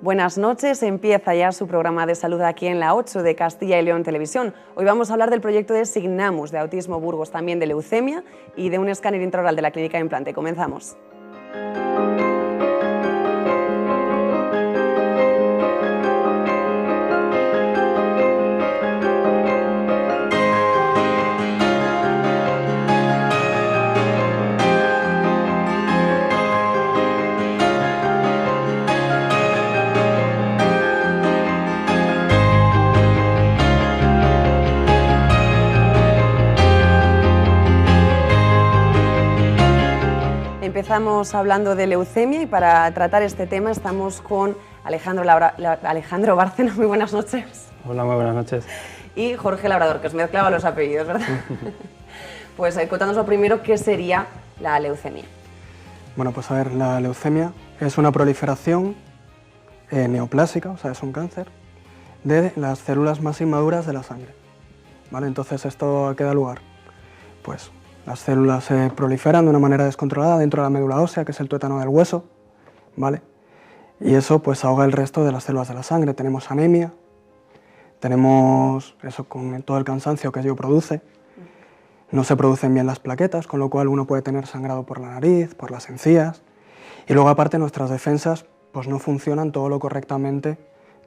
Buenas noches, empieza ya su programa de salud aquí en la 8 de Castilla y León Televisión. Hoy vamos a hablar del proyecto de Signamus, de Autismo Burgos, también de leucemia y de un escáner intraoral de la Clínica de Implante. Comenzamos. Empezamos hablando de leucemia y para tratar este tema estamos con Alejandro Bárcena. Muy buenas noches. Hola, muy buenas noches. Y Jorge Labrador, que os mezclaba los apellidos, ¿verdad? Pues contándonos lo primero, ¿qué sería la leucemia? Bueno, pues a ver, la leucemia es una proliferación neoplásica, o sea, es un cáncer, de las células más inmaduras de la sangre. ¿Vale? Entonces, ¿esto a qué da lugar? Pues las células se proliferan de una manera descontrolada dentro de la médula ósea, que es el tuétano del hueso, ¿vale? Y eso pues ahoga el resto de las células de la sangre. Tenemos anemia, tenemos eso con todo el cansancio que ello produce, no se producen bien las plaquetas, con lo cual uno puede tener sangrado por la nariz, por las encías, y luego aparte nuestras defensas pues no funcionan todo lo correctamente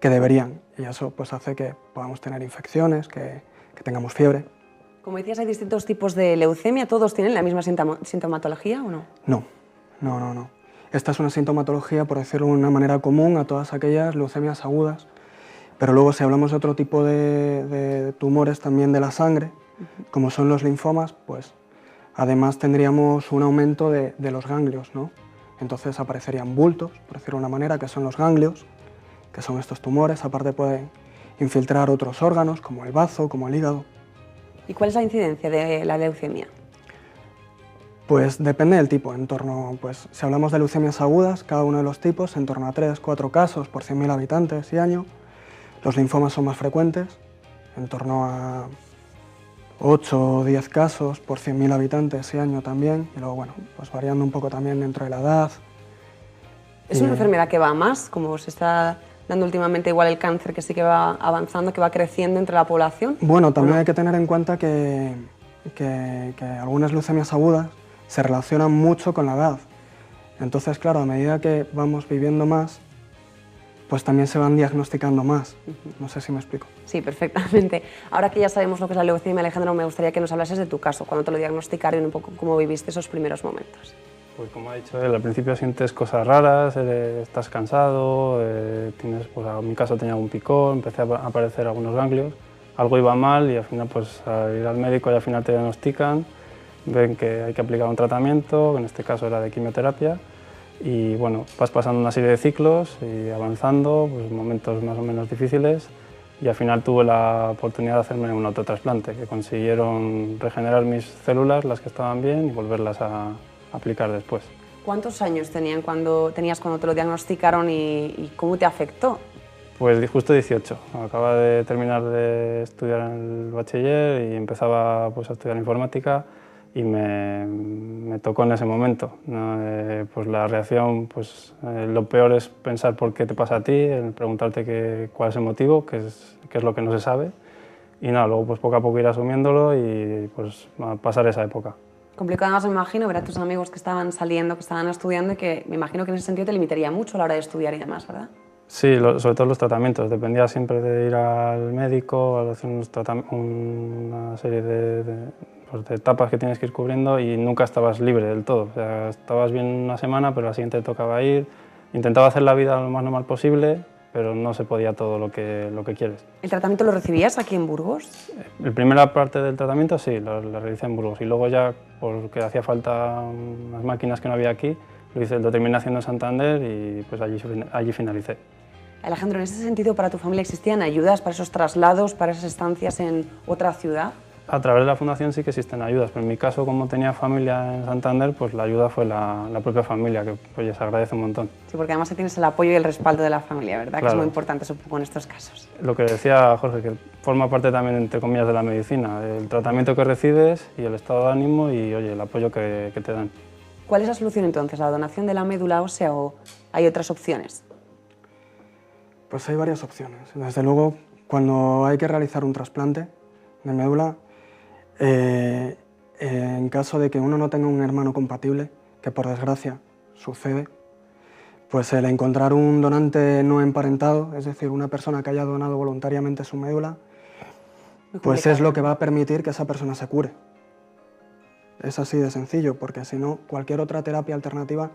que deberían, y eso pues hace que podamos tener infecciones, que tengamos fiebre. Como decías, hay distintos tipos de leucemia. ¿Todos tienen la misma sintomatología o no? No. Esta es una sintomatología, por decirlo de una manera común, a todas aquellas leucemias agudas. Pero luego, si hablamos de otro tipo de tumores también de la sangre, como son los linfomas, pues además tendríamos un aumento de los ganglios, ¿no? Entonces aparecerían bultos, por decirlo de una manera, que son los ganglios, que son estos tumores. Aparte pueden infiltrar otros órganos, como el bazo, como el hígado. ¿Y cuál es la incidencia de la leucemia? Pues depende del tipo, pues si hablamos de leucemias agudas, cada uno de los tipos, en torno a 3-4 casos por 100.000 habitantes y año. Los linfomas son más frecuentes, en torno a 8 o 10 casos por 100.000 habitantes y año también, y luego, bueno, pues variando un poco también dentro de la edad. ¿Es una enfermedad que va a más, como se está dando últimamente igual el cáncer, que sí que va avanzando, que va creciendo entre la población? Bueno, también hay que tener en cuenta que algunas leucemias agudas se relacionan mucho con la edad. Entonces, claro, a medida que vamos viviendo más, pues también se van diagnosticando más. No sé si me explico. Sí, perfectamente. Ahora que ya sabemos lo que es la leucemia, Alejandro, me gustaría que nos hablases de tu caso, cuando te lo diagnosticaron y un poco cómo viviste esos primeros momentos. Pues como ha dicho él, al principio sientes cosas raras, estás cansado, pues en mi caso tenía un picor, empecé a aparecer algunos ganglios, algo iba mal y al final pues al ir al médico y al final te diagnostican, ven que hay que aplicar un tratamiento, que en este caso era de quimioterapia, y bueno, vas pasando una serie de ciclos y avanzando, pues momentos más o menos difíciles, y al final tuve la oportunidad de hacerme un autotrasplante, que consiguieron regenerar mis células, las que estaban bien, y volverlas a aplicar después. ¿Cuántos años tenías cuando te lo diagnosticaron y cómo te afectó? Pues justo 18. Acababa de terminar de estudiar en el bachiller y empezaba pues, a estudiar informática y me tocó en ese momento, ¿no? Pues la reacción, pues, lo peor es pensar por qué te pasa a ti, preguntarte cuál es el motivo, qué es lo que no se sabe, y nada, luego pues, poco a poco ir asumiéndolo y pues, pasar esa época. Complicado además, me imagino, ver a tus amigos que estaban saliendo, que estaban estudiando y que me imagino que en ese sentido te limitaría mucho a la hora de estudiar y demás, ¿verdad? Sí, sobre todo los tratamientos. Dependía siempre de ir al médico, a hacer una serie de etapas que tienes que ir cubriendo y nunca estabas libre del todo. O sea, estabas bien una semana, pero la siguiente te tocaba ir. Intentaba hacer la vida lo más normal posible, pero no se podía todo lo que quieres. ¿El tratamiento lo recibías aquí en Burgos? La primera parte del tratamiento sí, lo realicé en Burgos y luego ya, porque hacía falta unas máquinas que no había aquí, lo terminé haciendo en Santander y pues allí finalicé. Alejandro, en ese sentido, ¿para tu familia existían ayudas para esos traslados, para esas estancias en otra ciudad? A través de la fundación sí que existen ayudas, pero en mi caso, como tenía familia en Santander, pues la ayuda fue la propia familia, que oye, se agradece un montón. Sí, porque además tienes el apoyo y el respaldo de la familia, ¿verdad? Claro. Que es muy importante, supongo, en estos casos. Lo que decía Jorge, que forma parte también, entre comillas, de la medicina, el tratamiento que recibes y el estado de ánimo y oye, el apoyo que te dan. ¿Cuál es la solución entonces? ¿La donación de la médula ósea o hay otras opciones? Pues hay varias opciones. Desde luego, cuando hay que realizar un trasplante de médula, en caso de que uno no tenga un hermano compatible, que por desgracia sucede, pues el encontrar un donante no emparentado, es decir, una persona que haya donado voluntariamente su médula, pues es lo que va a permitir que esa persona se cure. Es así de sencillo, porque si no, cualquier otra terapia alternativa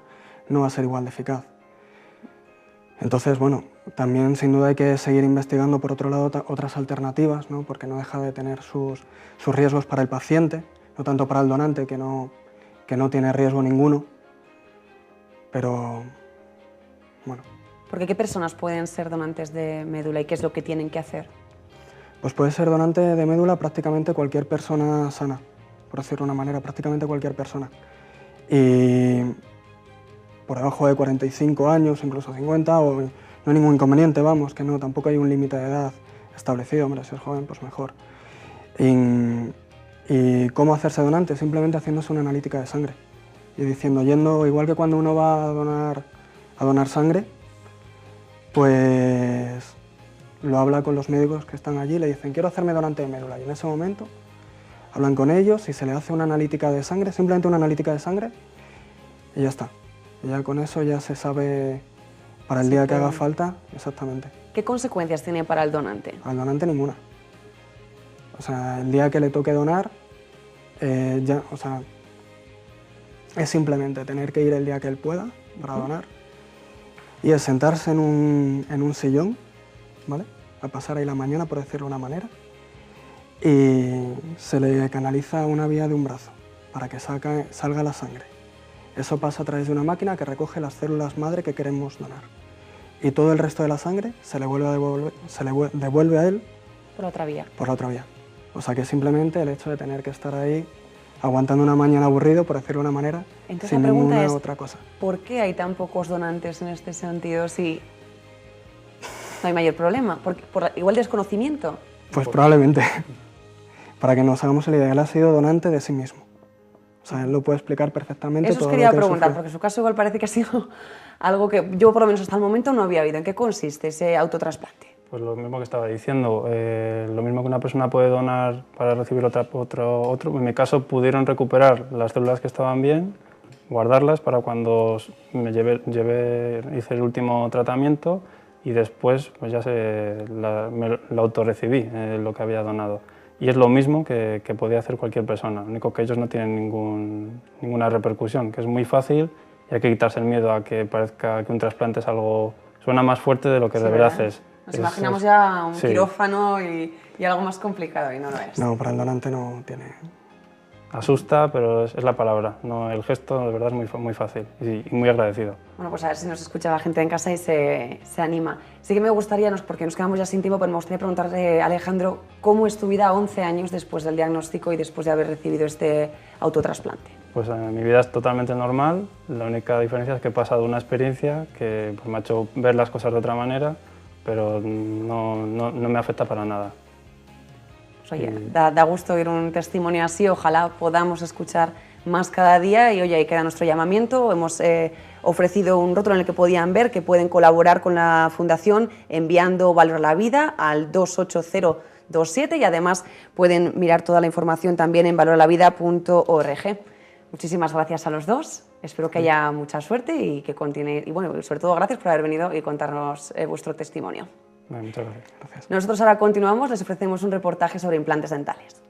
no va a ser igual de eficaz. Entonces, bueno, también sin duda hay que seguir investigando por otro lado otras alternativas, ¿no? Porque no deja de tener sus riesgos para el paciente, no tanto para el donante, que no tiene riesgo ninguno, pero bueno. Porque ¿qué personas pueden ser donantes de médula y qué es lo que tienen que hacer? Pues puede ser donante de médula prácticamente cualquier persona sana, por decirlo de una manera, prácticamente cualquier persona. Y por debajo de 45 años, incluso 50, o no hay ningún inconveniente, vamos, que no, tampoco hay un límite de edad establecido, hombre, si es joven, pues mejor. ¿Y cómo hacerse donante? Simplemente haciéndose una analítica de sangre y diciendo, yendo, igual que cuando uno va a donar sangre, pues lo habla con los médicos que están allí, le dicen, quiero hacerme donante de médula, y en ese momento hablan con ellos y se le hace una analítica de sangre, simplemente una analítica de sangre, y ya está. Y ya con eso ya se sabe para el día que haga falta, exactamente. ¿Qué consecuencias tiene para el donante? Al donante ninguna. O sea, el día que le toque donar, es simplemente tener que ir el día que él pueda para donar, y es sentarse en un sillón, ¿vale? A pasar ahí la mañana, por decirlo de una manera, y se le canaliza una vía de un brazo para que salga la sangre. Eso pasa a través de una máquina que recoge las células madre que queremos donar. Y todo el resto de la sangre se le devuelve a él Por la otra vía. Por la otra vía. O sea que simplemente el hecho de tener que estar ahí aguantando una mañana aburrido, por decirlo de una manera, Entonces, sin la pregunta ninguna es, otra cosa. ¿por qué hay tan pocos donantes en este sentido si no hay mayor problema? ¿Por igual desconocimiento? Pues probablemente. Para que nos hagamos la idea, él ha sido donante de sí mismo. O sea, él lo puede explicar perfectamente. Eso os todo quería lo que preguntar, sufrió. porque en su caso igual parece que ha sido algo que yo por lo menos hasta el momento no había oído. ¿En qué consiste ese autotrasplante? Pues lo mismo que estaba diciendo, lo mismo que una persona puede donar para recibir otro. En mi caso pudieron recuperar las células que estaban bien, guardarlas para cuando hice el último tratamiento, y después pues ya me lo autorrecibí, lo que había donado. Y es lo mismo que podía hacer cualquier persona, lo único que ellos no tienen ninguna repercusión, que es muy fácil y hay que quitarse el miedo a que parezca que un trasplante es algo, suena más fuerte de lo que de verdad es. Nos imaginamos ya un sí. quirófano y algo más complicado y no lo es. No, para el donante no tiene... Asusta, pero es la palabra, no, el gesto de verdad es muy fácil y muy agradecido. Bueno, pues a ver si nos escucha la gente en casa y se anima. Sí que me gustaría, porque nos quedamos ya sin tiempo, pero me gustaría preguntarle a Alejandro cómo es tu vida 11 años después del diagnóstico y después de haber recibido este autotrasplante. Pues mi vida es totalmente normal, la única diferencia es que he pasado una experiencia que pues, me ha hecho ver las cosas de otra manera, pero no me afecta para nada. Pues, oye, da gusto oír un testimonio así, ojalá podamos escuchar más cada día y oye, ahí queda nuestro llamamiento. Hemos ofrecido un rótulo en el que podían ver que pueden colaborar con la Fundación enviando Valor a la Vida al 28027 y además pueden mirar toda la información también en valoralavida.org. Muchísimas gracias a los dos, espero que haya mucha suerte y que continúe, y bueno, sobre todo gracias por haber venido y contarnos vuestro testimonio. Muchas gracias. Nosotros ahora continuamos, les ofrecemos un reportaje sobre implantes dentales.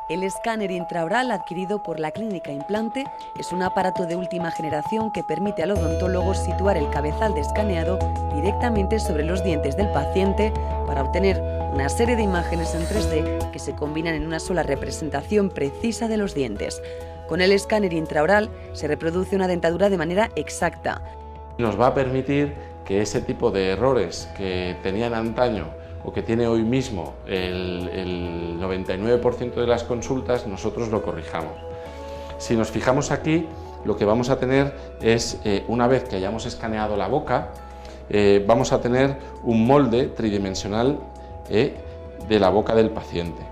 El escáner intraoral adquirido por la Clínica Implante es un aparato de última generación que permite al odontólogo situar el cabezal de escaneado directamente sobre los dientes del paciente para obtener una serie de imágenes en 3D que se combinan en una sola representación precisa de los dientes. Con el escáner intraoral se reproduce una dentadura de manera exacta. Nos va a permitir que ese tipo de errores que tenían antaño o que tiene hoy mismo el 99% de las consultas, nosotros lo corrijamos. Si nos fijamos aquí, lo que vamos a tener es, una vez que hayamos escaneado la boca, vamos a tener un molde tridimensional de la boca del paciente.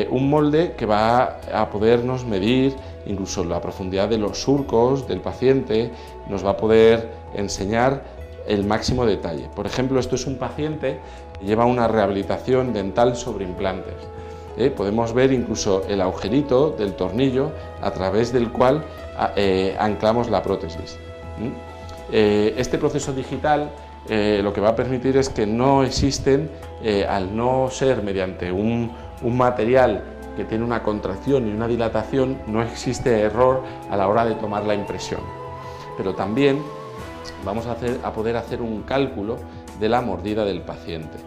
Un molde que va a podernos medir incluso la profundidad de los surcos del paciente, nos va a poder enseñar el máximo detalle. Por ejemplo, esto es un paciente que lleva una rehabilitación dental sobre implantes. Podemos ver incluso el agujerito del tornillo a través del cual anclamos la prótesis. Este proceso digital lo que va a permitir es que no existen, al no ser mediante un material que tiene una contracción y una dilatación, no existe error a la hora de tomar la impresión. Pero también vamos a poder hacer un cálculo de la mordida del paciente.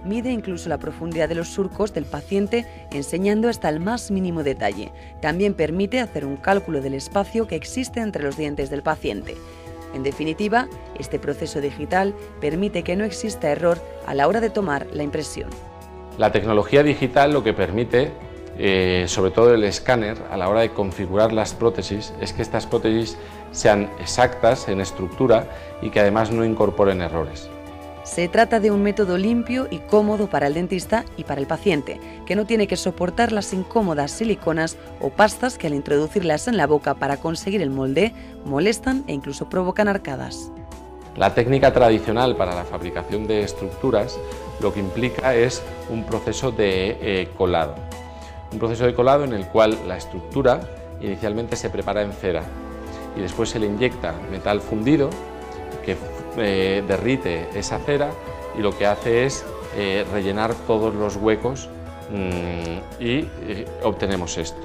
Mide incluso la profundidad de los surcos del paciente, enseñando hasta el más mínimo detalle. También permite hacer un cálculo del espacio que existe entre los dientes del paciente. En definitiva, este proceso digital permite que no exista error a la hora de tomar la impresión. La tecnología digital lo que permite, sobre todo el escáner, a la hora de configurar las prótesis, es que estas prótesis sean exactas en estructura y que además no incorporen errores. Se trata de un método limpio y cómodo para el dentista y para el paciente, que no tiene que soportar las incómodas siliconas o pastas que al introducirlas en la boca para conseguir el molde molestan e incluso provocan arcadas. La técnica tradicional para la fabricación de estructuras lo que implica es un proceso de colado. Un proceso de colado en el cual la estructura inicialmente se prepara en cera y después se le inyecta metal fundido que derrite esa cera y lo que hace es rellenar todos los huecos y obtenemos esto.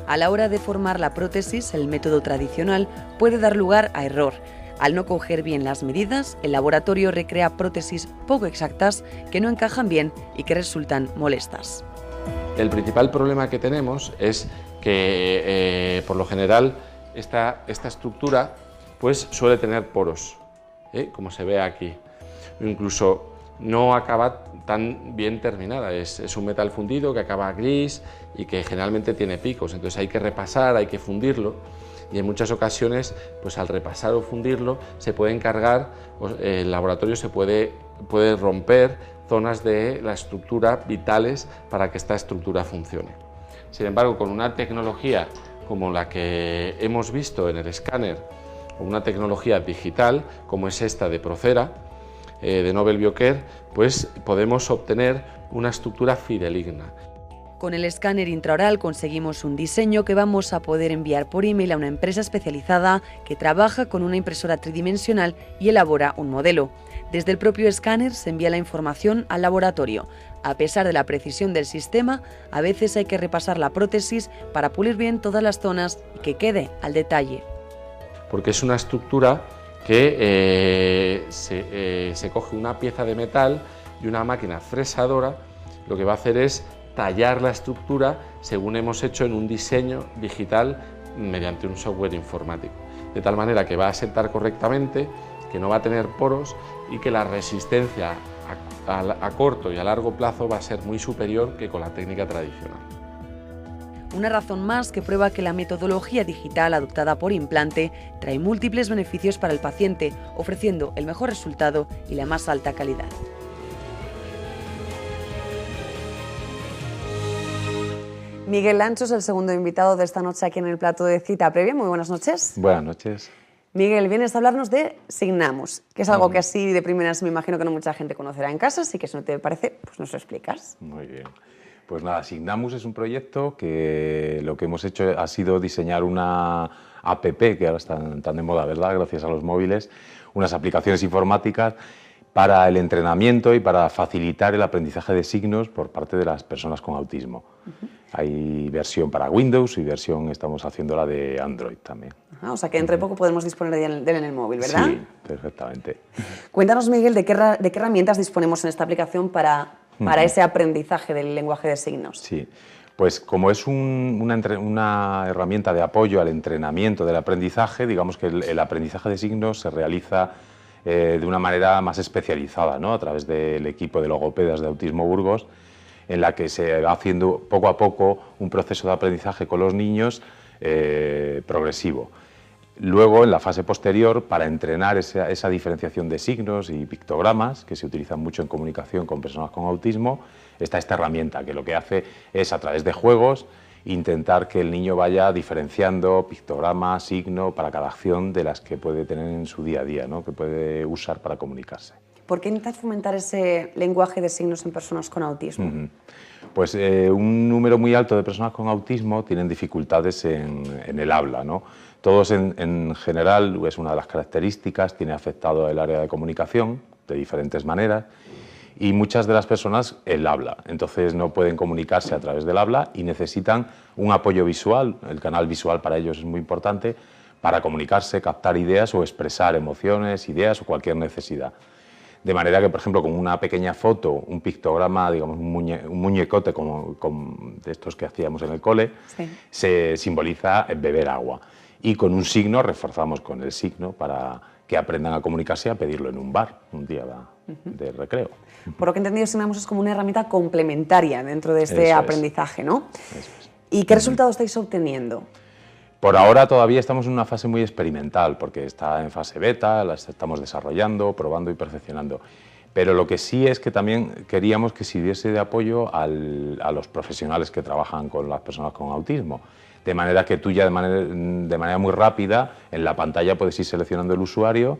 A la hora de formar la prótesis, el método tradicional puede dar lugar a error. Al no coger bien las medidas, el laboratorio recrea prótesis poco exactas que no encajan bien y que resultan molestas. El principal problema que tenemos es que por lo general esta estructura pues suele tener poros, como se ve aquí. Incluso no acaba tan bien terminada, es un metal fundido que acaba gris y que generalmente tiene picos, entonces hay que repasar, hay que fundirlo y en muchas ocasiones pues al repasar o fundirlo se puede encargar, el laboratorio se puede romper zonas de la estructura vitales para que esta estructura funcione. Sin embargo, con una tecnología como la que hemos visto en el escáner, o una tecnología digital como es esta de Procera, de Nobel Biocare, pues podemos obtener una estructura fidedigna. Con el escáner intraoral conseguimos un diseño que vamos a poder enviar por email a una empresa especializada que trabaja con una impresora tridimensional y elabora un modelo. Desde el propio escáner se envía la información al laboratorio. A pesar de la precisión del sistema, a veces hay que repasar la prótesis para pulir bien todas las zonas y que quede al detalle. Porque es una estructura que se coge una pieza de metal y una máquina fresadora lo que va a hacer es tallar la estructura según hemos hecho en un diseño digital mediante un software informático, de tal manera que va a asentar correctamente, que no va a tener poros y que la resistencia a corto y a largo plazo va a ser muy superior que con la técnica tradicional. Una razón más que prueba que la metodología digital adoptada por Implante trae múltiples beneficios para el paciente, ofreciendo el mejor resultado y la más alta calidad. Miguel Lancho es el segundo invitado de esta noche aquí en el plato de Cita Previa. Muy buenas noches. Buenas noches. Miguel, vienes a hablarnos de Signamus, que es algo que así de primeras me imagino que no mucha gente conocerá en casa, así que si no te parece, pues nos lo explicas. Muy bien. Pues nada, Signamus es un proyecto que lo que hemos hecho ha sido diseñar una app, que ahora están tan de moda, ¿verdad?, gracias a los móviles, unas aplicaciones informáticas para el entrenamiento y para facilitar el aprendizaje de signos por parte de las personas con autismo. Hay versión para Windows y estamos haciendo la de Android también. O sea que entre poco podemos disponer de él en el móvil, ¿verdad? Sí, perfectamente. Cuéntanos, Miguel, ¿de qué herramientas disponemos en esta aplicación para ese aprendizaje del lenguaje de signos? Sí, pues como es una herramienta de apoyo al entrenamiento del aprendizaje, digamos que el aprendizaje de signos se realiza de una manera más especializada, ¿no?, a través del equipo de logopedas de Autismo Burgos, en la que se va haciendo poco a poco un proceso de aprendizaje con los niños progresivo. Luego, en la fase posterior, para entrenar esa diferenciación de signos y pictogramas, que se utilizan mucho en comunicación con personas con autismo, está esta herramienta que lo que hace es, a través de juegos, intentar que el niño vaya diferenciando pictograma, signo, para cada acción de las que puede tener en su día a día, ¿no? Que puede usar para comunicarse. ¿Por qué intentas fomentar ese lenguaje de signos en personas con autismo? Pues un número muy alto de personas con autismo tienen dificultades en el habla, ¿no? Todos en general, es una de las características, tiene afectado el área de comunicación de diferentes maneras y muchas de las personas el habla, entonces no pueden comunicarse a través del habla y necesitan un apoyo visual, el canal visual para ellos es muy importante para comunicarse, captar ideas o expresar emociones, ideas o cualquier necesidad. De manera que, por ejemplo, con una pequeña foto, un pictograma, digamos, un muñecote como de estos que hacíamos en el cole, sí, se simboliza beber agua. Y con un signo, reforzamos con el signo para que aprendan a comunicarse y a pedirlo en un bar, un día de recreo. Por lo que he entendido, Signamos es como una herramienta complementaria dentro de este aprendizaje, ¿no? Eso es. ¿Y qué resultados estáis obteniendo? Por ahora todavía estamos en una fase muy experimental, porque está en fase beta, la estamos desarrollando, probando y perfeccionando. Pero lo que sí es que también queríamos que sirviese de apoyo a los profesionales que trabajan con las personas con autismo. De manera que tú ya de manera muy rápida en la pantalla puedes ir seleccionando el usuario,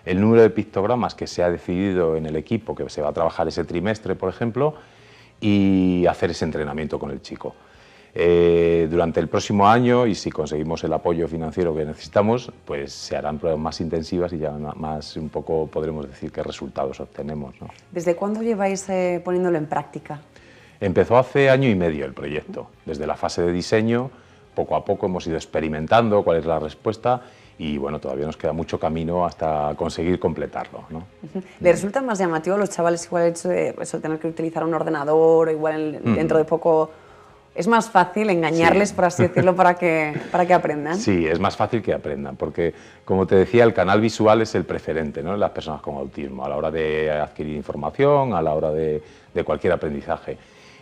el número de pictogramas que se ha decidido en el equipo que se va a trabajar ese trimestre, por ejemplo, y hacer ese entrenamiento con el chico. Durante el próximo año, y si conseguimos el apoyo financiero que necesitamos, pues se harán pruebas más intensivas y ya más un poco podremos decir qué resultados obtenemos, ¿no? ¿Desde cuándo lleváis poniéndolo en práctica? Empezó hace año y medio el proyecto. Desde la fase de diseño, poco a poco hemos ido experimentando cuál es la respuesta y bueno, todavía nos queda mucho camino hasta conseguir completarlo, ¿no? ¿Le resulta más llamativo a los chavales igual el hecho de eso, tener que utilizar un ordenador, igual dentro de poco? ¿Es más fácil engañarles, por así decirlo, para que aprendan? Sí, es más fácil que aprendan, porque, como te decía, el canal visual es el preferente, ¿no?, en las personas con autismo, a la hora de adquirir información, a la hora de cualquier aprendizaje.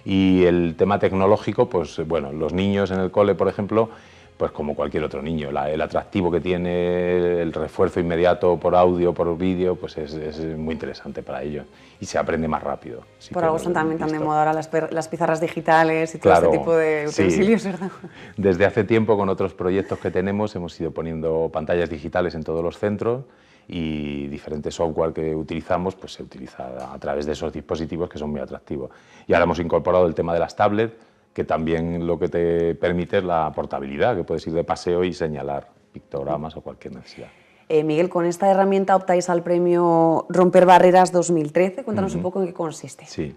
Y el tema tecnológico, pues bueno, los niños en el cole, por ejemplo, pues como cualquier otro niño, el atractivo que tiene, el refuerzo inmediato por audio, por vídeo, pues es muy interesante para ellos y se aprende más rápido. Por algo están también tan de moda ahora las pizarras digitales y todo este tipo de utensilios, ¿verdad? Desde hace tiempo con otros proyectos que tenemos hemos ido poniendo pantallas digitales en todos los centros y diferentes software que utilizamos pues se utiliza a través de esos dispositivos que son muy atractivos. Y ahora hemos incorporado el tema de las tablets, que también lo que te permite es la portabilidad, que puedes ir de paseo y señalar pictogramas o cualquier necesidad. Miguel, con esta herramienta optáis al premio Romper Barreras 2013. Cuéntanos un poco en qué consiste. Sí,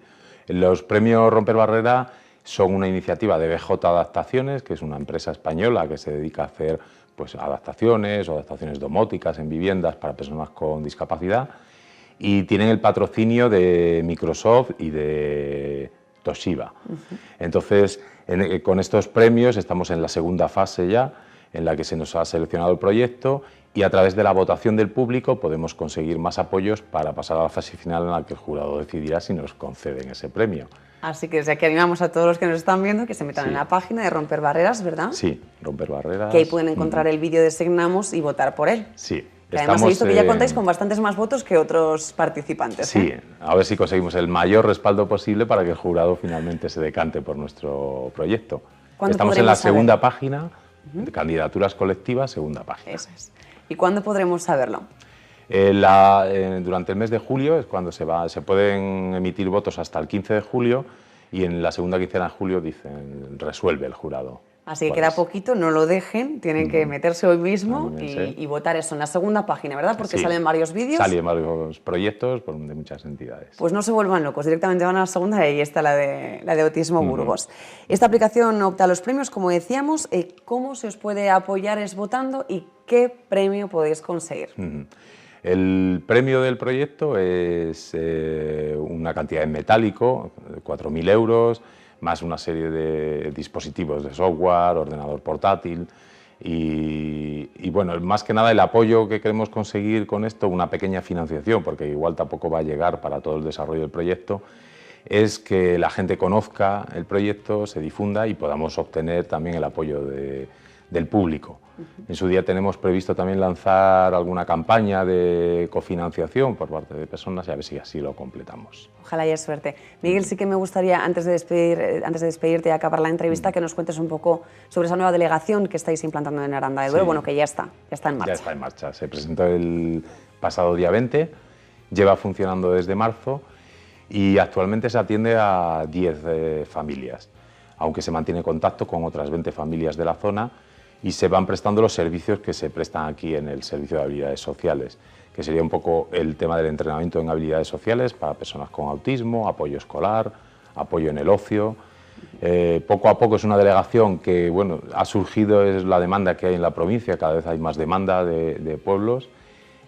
los premios Romper Barreras son una iniciativa de BJ Adaptaciones, que es una empresa española que se dedica a hacer pues, adaptaciones o adaptaciones domóticas en viviendas para personas con discapacidad y tienen el patrocinio de Microsoft y de Toshiba. Entonces, con estos premios estamos en la segunda fase ya, en la que se nos ha seleccionado el proyecto y a través de la votación del público podemos conseguir más apoyos para pasar a la fase final en la que el jurado decidirá si nos conceden ese premio. Así que desde aquí animamos a todos los que nos están viendo que se metan en la página de Romper Barreras, ¿verdad? Sí, Romper Barreras. Que ahí pueden encontrar el vídeo de Signamos y votar por él. Sí. Que además he visto que ya contáis con bastantes más votos que otros participantes. Sí, a ver si conseguimos el mayor respaldo posible para que el jurado finalmente se decante por nuestro proyecto. Estamos en la segunda página, de candidaturas colectivas, segunda página. Eso es. ¿Y cuándo podremos saberlo? Durante el mes de julio es cuando se pueden emitir votos hasta el 15 de julio y en la segunda quincena de julio resuelve el jurado. Así que queda poquito, no lo dejen, tienen que meterse hoy mismo y votar eso en la segunda página, ¿verdad? Porque salen varios vídeos. Salen varios proyectos de muchas entidades. Pues no se vuelvan locos, directamente van a la segunda y ahí está la de Autismo Burgos. Esta aplicación opta a los premios, como decíamos. ¿Cómo se os puede apoyar es votando y qué premio podéis conseguir? El premio del proyecto es una cantidad en metálico, 4.000 euros, más una serie de dispositivos de software, ordenador portátil y bueno, más que nada el apoyo que queremos conseguir con esto, una pequeña financiación, porque igual tampoco va a llegar para todo el desarrollo del proyecto, es que la gente conozca el proyecto, se difunda y podamos obtener también el apoyo de del público. En su día tenemos previsto también lanzar alguna campaña de cofinanciación por parte de personas y a ver si así lo completamos. Ojalá haya suerte. Miguel, sí que me gustaría, antes de despedirte y acabar la entrevista, que nos cuentes un poco sobre esa nueva delegación que estáis implantando en Aranda de Duero, Sí. bueno, que ya está en marcha. Ya está en marcha. Se presentó el pasado día 20, lleva funcionando desde marzo y actualmente se atiende a 10 familias, aunque se mantiene contacto con otras 20 familias de la zona y se van prestando los servicios que se prestan aquí en el Servicio de Habilidades Sociales, que sería un poco el tema del entrenamiento en habilidades sociales para personas con autismo, apoyo escolar, apoyo en el ocio. Poco a poco es una delegación que, bueno, ha surgido, es la demanda que hay en la provincia, cada vez hay más demanda de pueblos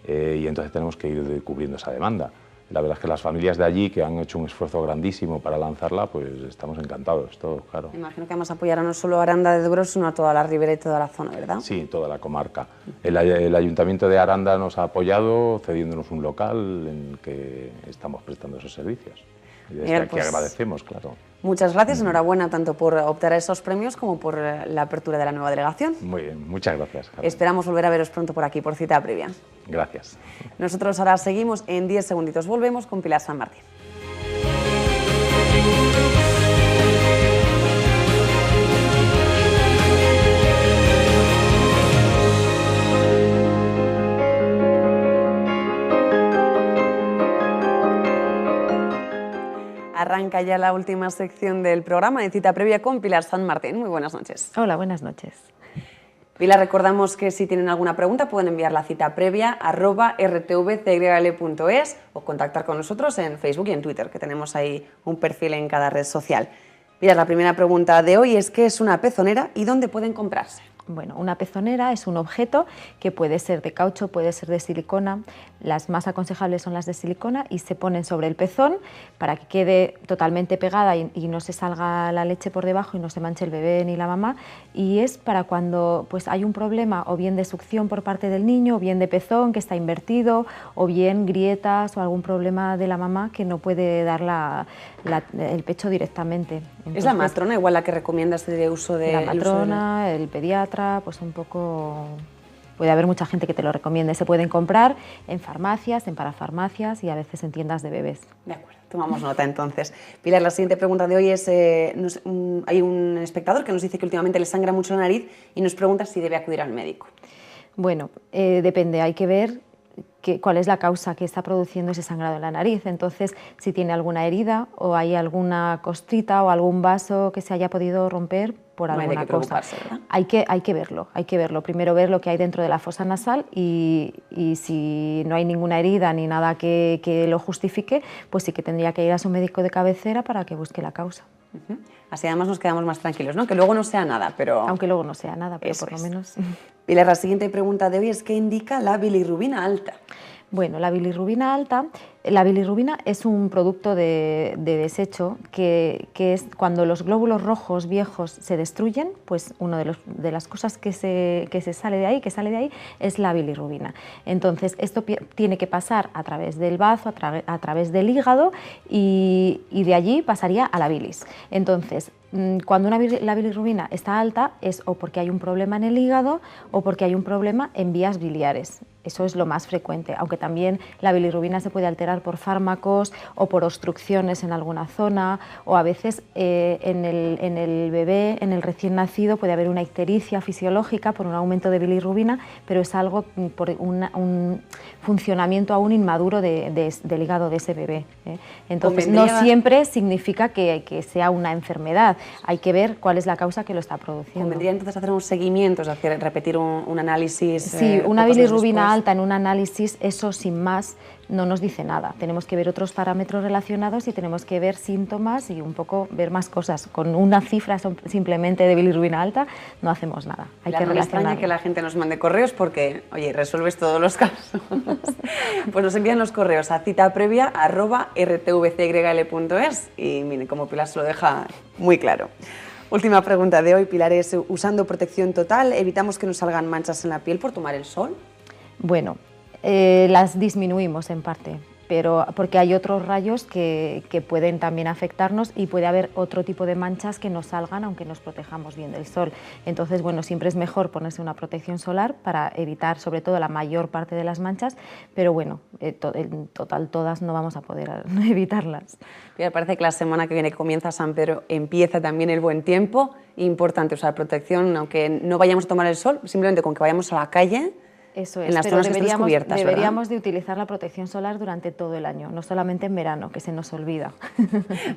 y entonces tenemos que ir cubriendo esa demanda. La verdad es que las familias de allí, que han hecho un esfuerzo grandísimo para lanzarla, pues estamos encantados, todo, claro. Me imagino que además apoyará no solo a Aranda de Duero, sino a toda la ribera y toda la zona, ¿verdad? Sí, toda la comarca. El Ayuntamiento de Aranda nos ha apoyado cediéndonos un local en el que estamos prestando esos servicios. Y desde Bien, aquí pues, agradecemos, claro. Muchas gracias, enhorabuena tanto por optar a esos premios como por la apertura de la nueva delegación. Muy bien, muchas gracias, Carmen. Esperamos volver a veros pronto por aquí, por cita previa. Gracias. Nosotros ahora seguimos, en 10 segunditos volvemos con Pilar San Martín. Arranca ya la última sección del programa de cita previa con Pilar San Martín. Muy buenas noches. Hola, buenas noches. Pilar, recordamos que si tienen alguna pregunta pueden enviar la cita previa @rtvcygl.es o contactar con nosotros en Facebook y en Twitter, que tenemos ahí un perfil en cada red social. Pilar, la primera pregunta de hoy es ¿qué es una pezonera y dónde pueden comprarse? Bueno, una pezonera es un objeto que puede ser de caucho, puede ser de silicona. Las más aconsejables son las de silicona y se ponen sobre el pezón para que quede totalmente pegada y no se salga la leche por debajo y no se manche el bebé ni la mamá. Y es para cuando pues, hay un problema o bien de succión por parte del niño, o bien de pezón que está invertido, o bien grietas o algún problema de la mamá que no puede dar el pecho directamente. Entonces, ¿es la matrona igual la que recomienda este uso de la matrona, el pediatra, pues un poco... Puede haber mucha gente que te lo recomiende. Se pueden comprar en farmacias, en parafarmacias y a veces en tiendas de bebés. De acuerdo, tomamos nota entonces. Pilar, la siguiente pregunta de hoy es, hay un espectador que nos dice que últimamente le sangra mucho la nariz y nos pregunta si debe acudir al médico. Bueno, depende, hay que ver cuál es la causa que está produciendo ese sangrado en la nariz. Entonces, si tiene alguna herida o hay alguna costrita o algún vaso que se haya podido romper por alguna no hay de qué cosa. ¿verdad? Hay que verlo. Primero ver lo que hay dentro de la fosa nasal y si no hay ninguna herida ni nada que lo justifique, pues sí que tendría que ir a su médico de cabecera para que busque la causa. Así además nos quedamos más tranquilos, ¿no? Que luego no sea nada, pero... Aunque luego no sea nada, pero Eso por lo es. menos... Pilar, la siguiente pregunta de hoy es ¿qué indica la bilirrubina alta? Bueno, la bilirrubina alta, la bilirrubina es un producto de desecho que es cuando los glóbulos rojos viejos se destruyen, pues una de las cosas que sale de ahí es la bilirrubina. Entonces esto tiene que pasar a través del bazo, a través del hígado y de allí pasaría a la bilis. Entonces, cuando la bilirrubina está alta es o porque hay un problema en el hígado o porque hay un problema en vías biliares. Eso es lo más frecuente, aunque también la bilirrubina se puede alterar por fármacos o por obstrucciones en alguna zona o a veces en el bebé, en el recién nacido, puede haber una ictericia fisiológica por un aumento de bilirrubina, pero es algo por un funcionamiento aún inmaduro del hígado de ese bebé. Entonces no siempre significa que sea una enfermedad, hay que ver cuál es la causa que lo está produciendo. ¿Convendría entonces hacer un seguimiento, es decir, repetir un análisis? Sí, una bilirrubina alta en un análisis, eso sin más no nos dice nada. Tenemos que ver otros parámetros relacionados y tenemos que ver síntomas y un poco ver más cosas. Con una cifra simplemente de bilirrubina alta no hacemos nada. Hay que relacionar. Me extraña que la gente nos mande correos porque, oye, resuelves todos los casos. Pues nos envían los correos a citaprevia@rtvcygl.es y miren, como Pilar se lo deja muy claro. Última pregunta de hoy, Pilar, es usando protección total, ¿evitamos que nos salgan manchas en la piel por tomar el sol? Bueno, las disminuimos en parte. pero porque hay otros rayos que pueden también afectarnos y puede haber otro tipo de manchas que nos salgan aunque nos protejamos bien del sol. Entonces, bueno, siempre es mejor ponerse una protección solar para evitar sobre todo la mayor parte de las manchas, pero bueno, en total todas no vamos a poder evitarlas. Me parece que la semana que viene comienza San Pedro, empieza también el buen tiempo. Importante usar protección, aunque no vayamos a tomar el sol, simplemente con que vayamos a la calle. Eso es, en las pero zonas que estén descubiertas, deberíamos de utilizar la protección solar durante todo el año, no solamente en verano, que se nos olvida.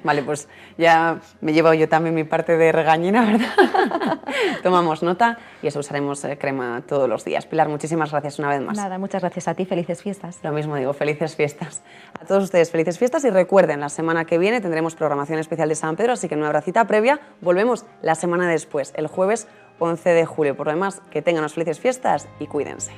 Vale, pues ya me llevo yo también mi parte de regañina, ¿verdad? Tomamos nota y eso, usaremos crema todos los días. Pilar, muchísimas gracias una vez más. Nada, muchas gracias a ti, felices fiestas. Lo mismo digo, felices fiestas. A todos ustedes, felices fiestas y recuerden, la semana que viene tendremos programación especial de San Pedro, así que no habrá cita previa, volvemos la semana después, el jueves 11 de julio. Por lo demás, que tengan unas felices fiestas y cuídense.